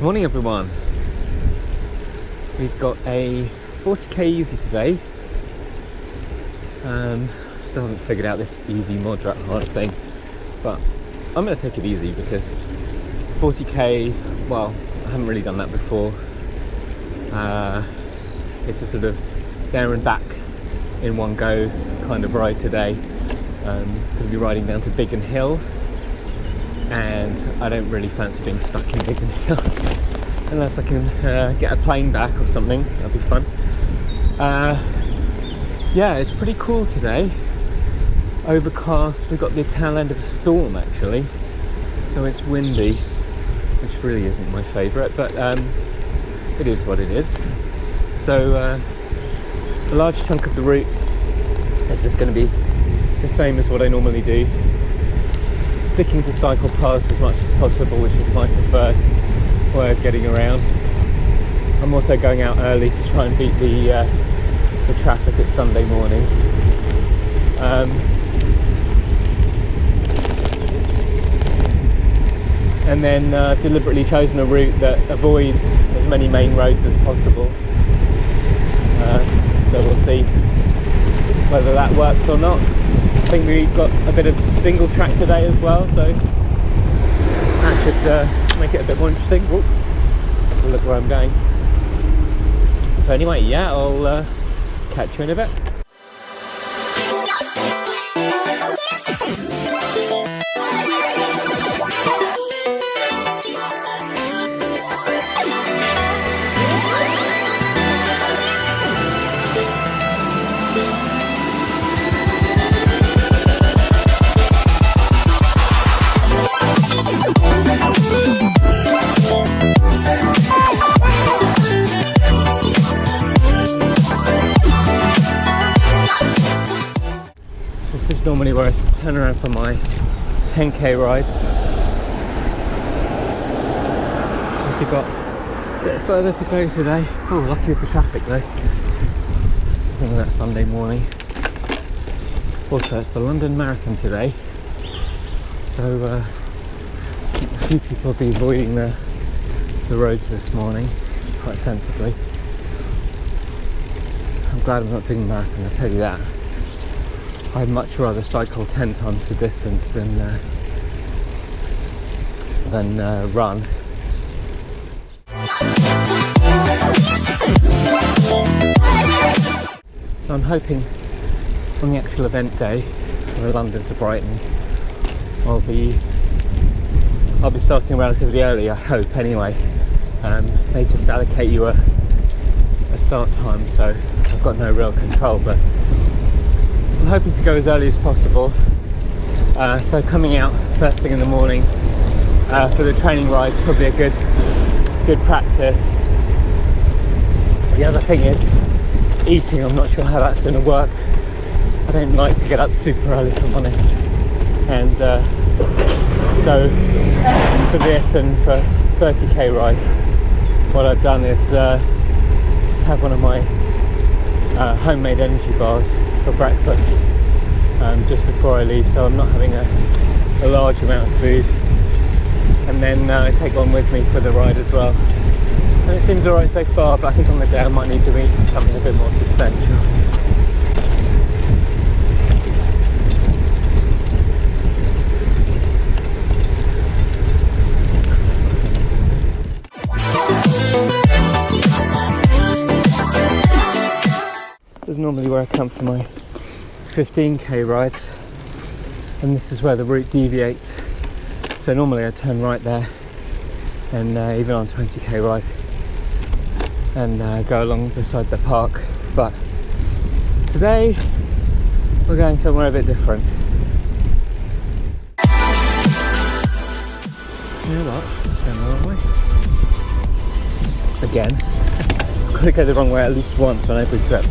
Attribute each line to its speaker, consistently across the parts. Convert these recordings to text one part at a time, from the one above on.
Speaker 1: Morning everyone. We've got a 40k easy today. Still haven't figured out this easy moderate hard thing, but I'm going to take it easy because 40k, well, I haven't really done that before. It's a sort of there and back in one go kind of ride today. Going to be riding down to Biggin Hill, and I don't really fancy being stuck in Biggin Hill unless I can get a plane back or something. That'd be fun. Yeah, it's pretty cool today. Overcast. We've got the tail end of a storm actually, so it's windy, which really isn't my favourite, but it is what it is. So a large chunk of the route is just going to be the same as what I normally do, sticking to cycle paths as much as possible, which is my preferred way of getting around. I'm also going out early to try and beat the traffic. It's Sunday morning. And then deliberately chosen a route that avoids as many main roads as possible. So we'll see whether that works or not. I think we've got a bit of single track today as well, so that should make it a bit more interesting. Ooh, look where I'm going. So anyway, yeah, I'll catch you in a bit. This is normally where I turn around for my 10k rides. Obviously got a bit further to go today. Oh, lucky with the traffic though. Something that Sunday morning. Also, it's the London Marathon today, so a few people will be avoiding the roads this morning quite sensibly. I'm glad I'm not doing the marathon, I'll tell you that. I'd much rather cycle 10 times the distance than run. So I'm hoping on the actual event day from London to Brighton, I'll be starting relatively early, I hope anyway. They just allocate you a start time, so I've got no real control, but I'm hoping to go as early as possible. So coming out first thing in the morning for the training ride's probably a good practice. The other thing is eating. I'm not sure how that's going to work. I don't like to get up super early, if I'm honest. And so for this and for 30k rides, what I've done is just have one of my homemade energy bars for breakfast just before I leave, so I'm not having a large amount of food, and then I take one with me for the ride as well. And it seems alright so far, but I think on the day I might need to eat something a bit more substantial. This is normally where I come for my 15k rides, and this is where the route deviates. So normally I turn right there, and even on 20k ride, and go along beside the park. But today we're going somewhere a bit different. You know what? It's going the wrong way. Again. I've got to go the wrong way at least once on every trip.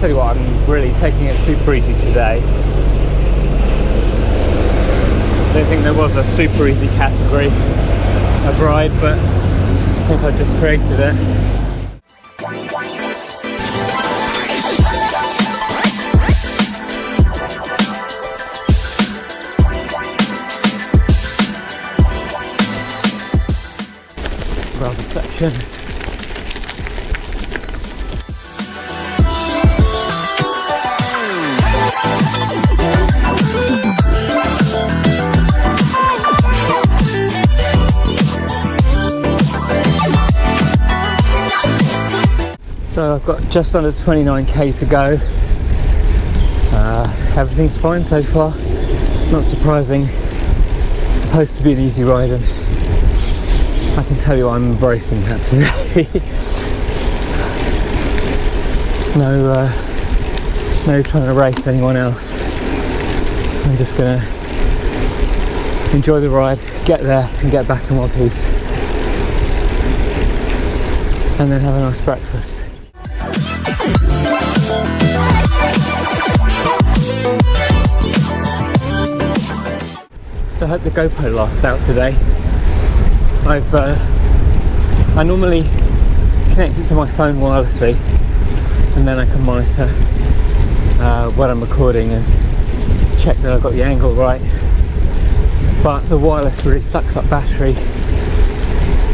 Speaker 1: Tell you what, I'm really taking it super easy today. don't think there was a super easy category of ride, but I think I just created it. Rather section. So I've got just under 29k to go. Everything's fine so far. Not surprising. It's supposed to be an easy ride, and I can tell you I'm embracing that today. No trying to race anyone else. I'm just gonna enjoy the ride, get there and get back in one piece, and then have a nice breakfast. So I hope the GoPro lasts out today. I normally connect it to my phone wirelessly, and then I can monitor what I'm recording and check that I've got the angle right. But the wireless really sucks up battery,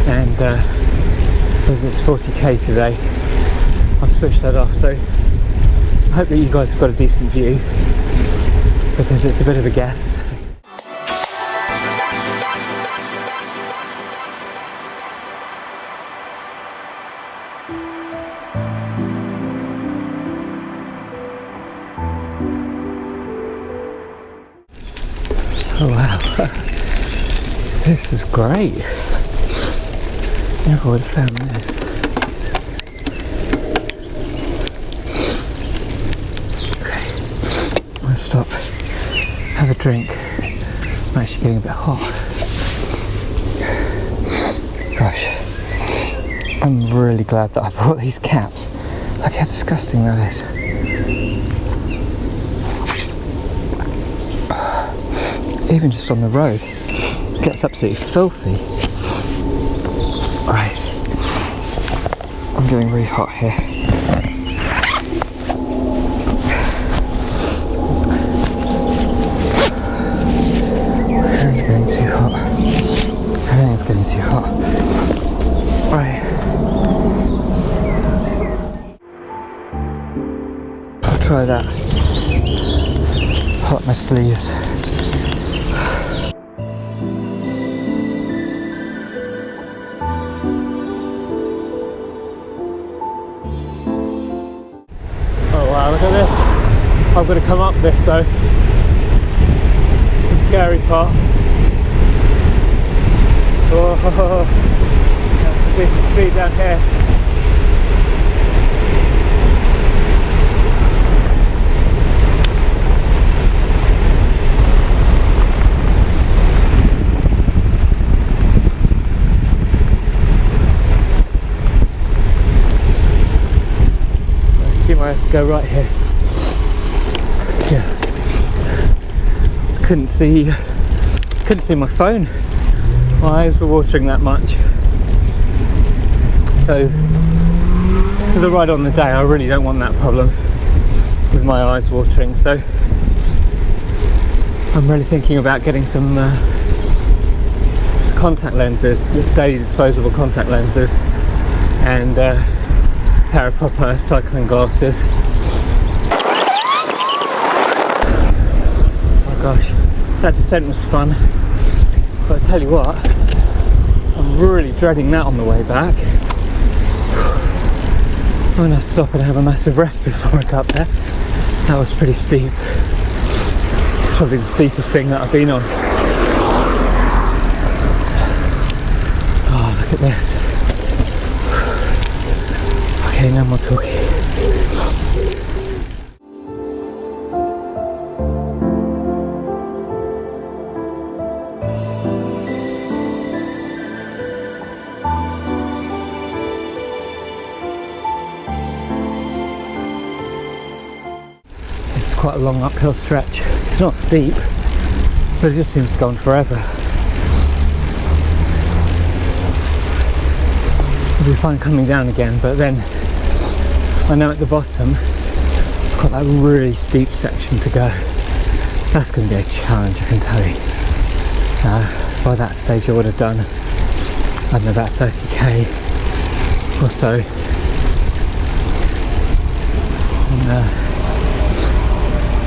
Speaker 1: and because it's 40k today, I've switched that off. So I hope that you guys have got a decent view, because it's a bit of a guess. Oh wow, this is great. Never would have found this. Okay, I'm gonna stop, have a drink. I'm actually getting a bit hot. Gosh, I'm really glad that I bought these caps. Look how disgusting that is. Even just on the road, it gets absolutely filthy. Right, I'm getting really hot here. Everything's getting too hot. Everything's getting too hot. Right. I'll try that. Hot my sleeves. Look at this. I've got to come up this though. It's the scary part. Oh, that's a decent speed down here. I have to go right here. Yeah. Couldn't see my phone. My eyes were watering that much. So for the ride on the day, I really don't want that problem with my eyes watering. So I'm really thinking about getting some contact lenses, daily disposable contact lenses, and pair of proper cycling glasses. Oh gosh, that descent was fun, but I tell you what, I'm really dreading that on the way back. I'm gonna have to stop and have a massive rest before I got there. That was pretty steep. It's probably the steepest thing that I've been on. Oh, look at this. Okay, no more talking. This is quite a long uphill stretch. It's not steep, but it just seems to go on forever. It'll be fine coming down again, but then I know at the bottom it's got that really steep section to go. That's going to be a challenge, I can tell you. By that stage I would have done, I don't know, about 30k or so.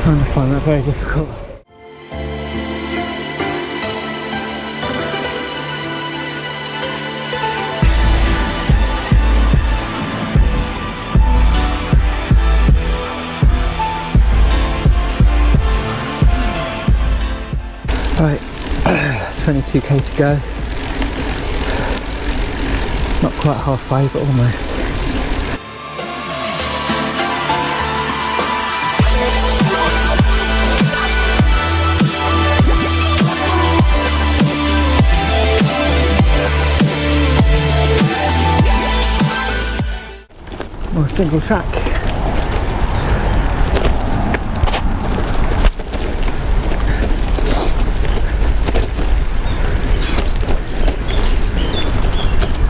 Speaker 1: And I find that very difficult. Right, 22k to go. Not quite halfway, but almost. More single track.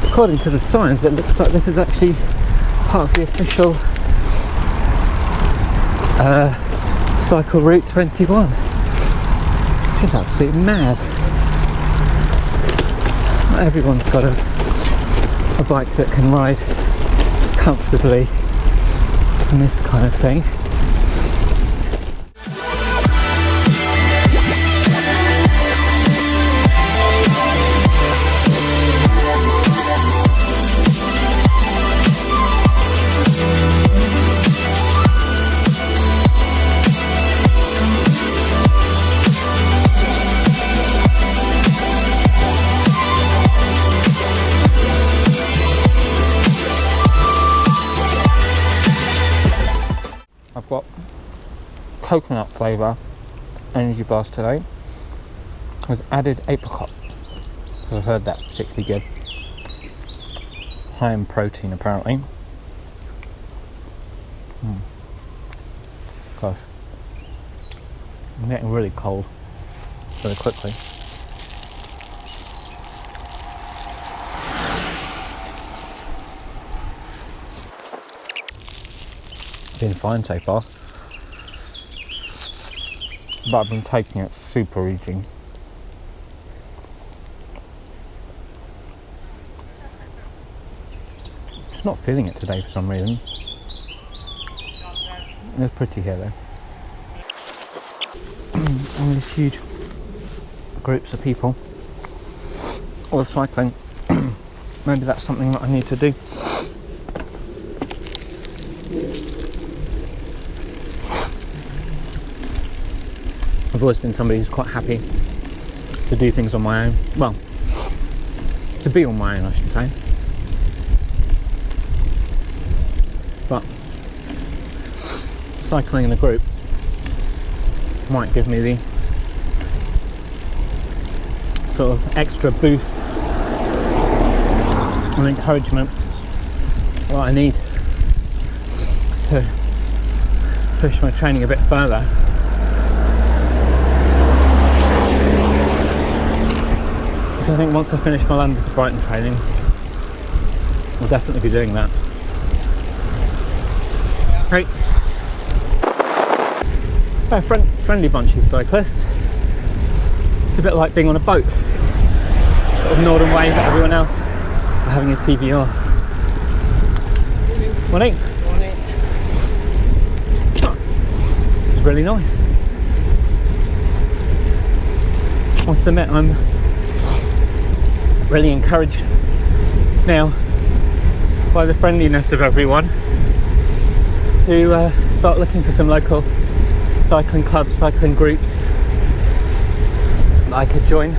Speaker 1: According to the signs, it looks like this is actually part of the official cycle route 21, which is absolutely mad. Not everyone's got a bike that can ride comfortably in this kind of thing. I've got coconut flavour energy bars today with added apricot, because I've heard that's particularly good. High in protein apparently. Gosh, I'm getting really cold very quickly. Been fine so far, but I've been taking it super easy. Just not feeling it today for some reason. It's pretty here though. All these huge groups of people all cycling. Maybe that's something that I need to do. I've always been somebody who's quite happy to do things on my own. Well, to be on my own, I should say. But cycling in a group might give me the sort of extra boost and encouragement that I need to push my training a bit further. So I think once I finish my London to Brighton training, I'll definitely be doing that. Great. A friendly bunch of cyclists. It's a bit like being on a boat. Sort of nod and wave at everyone else for having a TBR. Morning. Morning. Oh, this is really nice. I must admit, I'm really encouraged now by the friendliness of everyone to start looking for some local cycling clubs, cycling groups that I could join.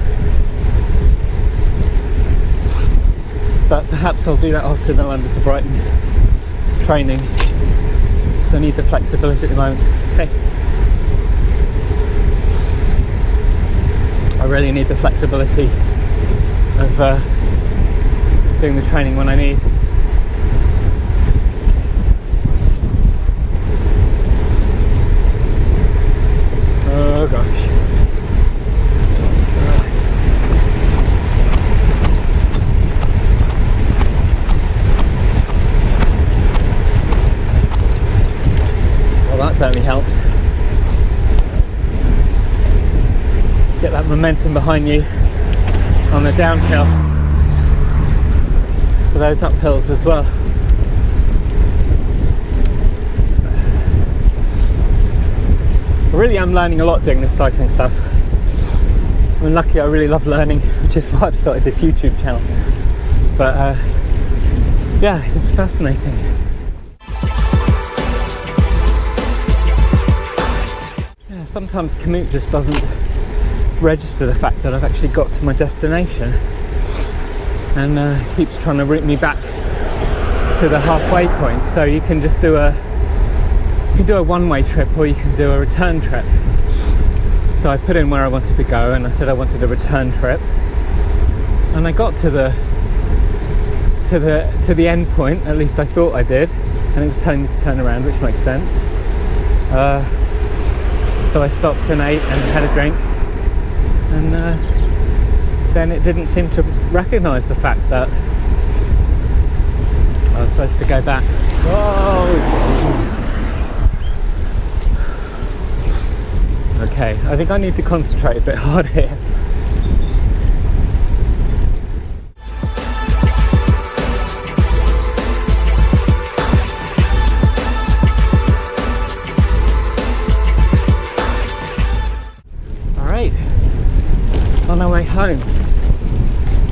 Speaker 1: But perhaps I'll do that after the London to Brighton training, because I need the flexibility at the moment. Hey, I really need the flexibility of doing the training when I need. Oh gosh. that momentum behind you on the downhill for those uphills as well. I really am learning a lot doing this cycling stuff. I mean, luckily I really love learning, which is why I've started this YouTube channel. But yeah, it's fascinating. Yeah, sometimes commute just doesn't register the fact that I've actually got to my destination, and keeps trying to route me back to the halfway point. So you can just do a one-way trip, or you can do a return trip. So I put in where I wanted to go, and I said I wanted a return trip, and I got to the end point, at least I thought I did, and it was telling me to turn around, which makes sense. So I stopped and ate and had a drink, and then it didn't seem to recognise the fact that I was supposed to go back. Whoa! Okay, I think I need to concentrate a bit harder here. Alright, on our way home.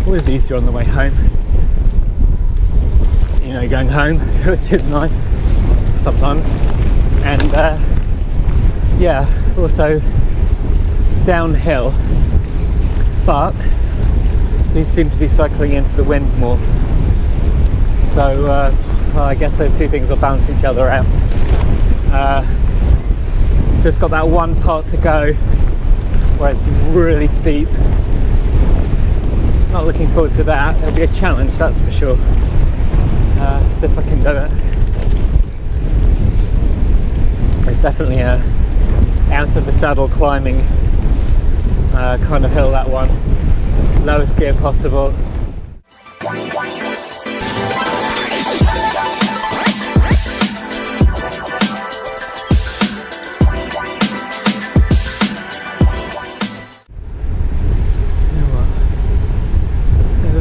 Speaker 1: Always easier on the way home. You know, going home, which is nice sometimes. And yeah, also downhill, but these seem to be cycling into the wind more. So well, I guess those two things will balance each other out. Just got that one part to go where it's really steep. Not looking forward to that. It'll be a challenge, that's for sure. See if I can do it. It's definitely a out of the saddle climbing kind of hill, that one. Lowest gear possible.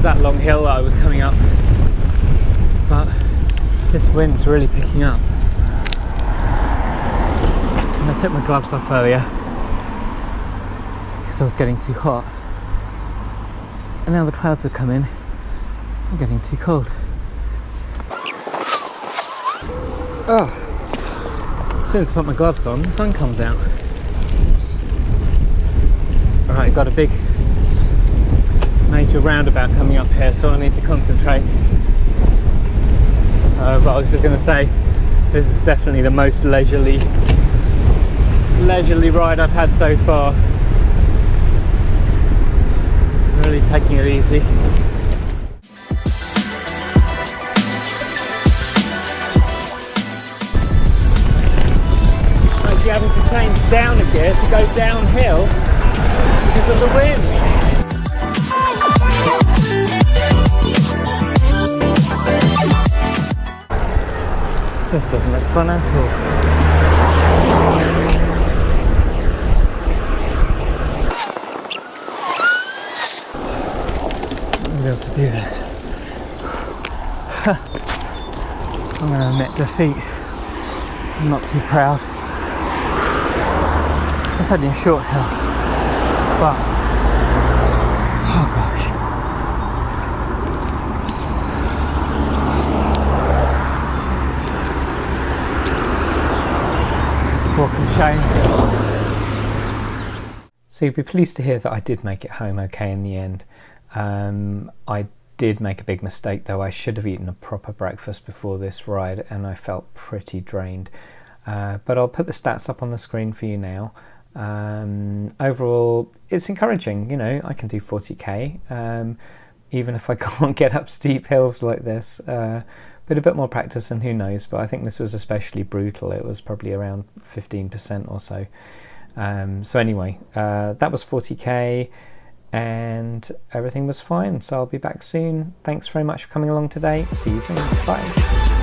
Speaker 1: That long hill that I was coming up, but this wind's really picking up, and I took my gloves off earlier because I was getting too hot, and now the clouds have come in. I'm getting too cold. Oh, as soon as I put my gloves on, the sun comes out. Alright, got a big major roundabout coming up here, so I need to concentrate. But I was just going to say, this is definitely the most leisurely ride I've had so far. Really taking it easy. Like you're having to change down a gear to go downhill because of the wind. This doesn't look fun at all. I'm able to do this. I'm going to admit defeat. I'm not too proud. It's only a short hill, but oh gosh. Walk of shame. So you'll be pleased to hear that I did make it home okay in the end. I did make a big mistake though. I should have eaten a proper breakfast before this ride, and I felt pretty drained. But I'll put the stats up on the screen for you now. Overall, it's encouraging. You know, I can do 40k, even if I can't get up steep hills like this. But a bit more practice and who knows, but I think this was especially brutal. It was probably around 15% or so. So anyway, that was 40k and everything was fine. So I'll be back soon. Thanks very much for coming along today. See you soon. Bye.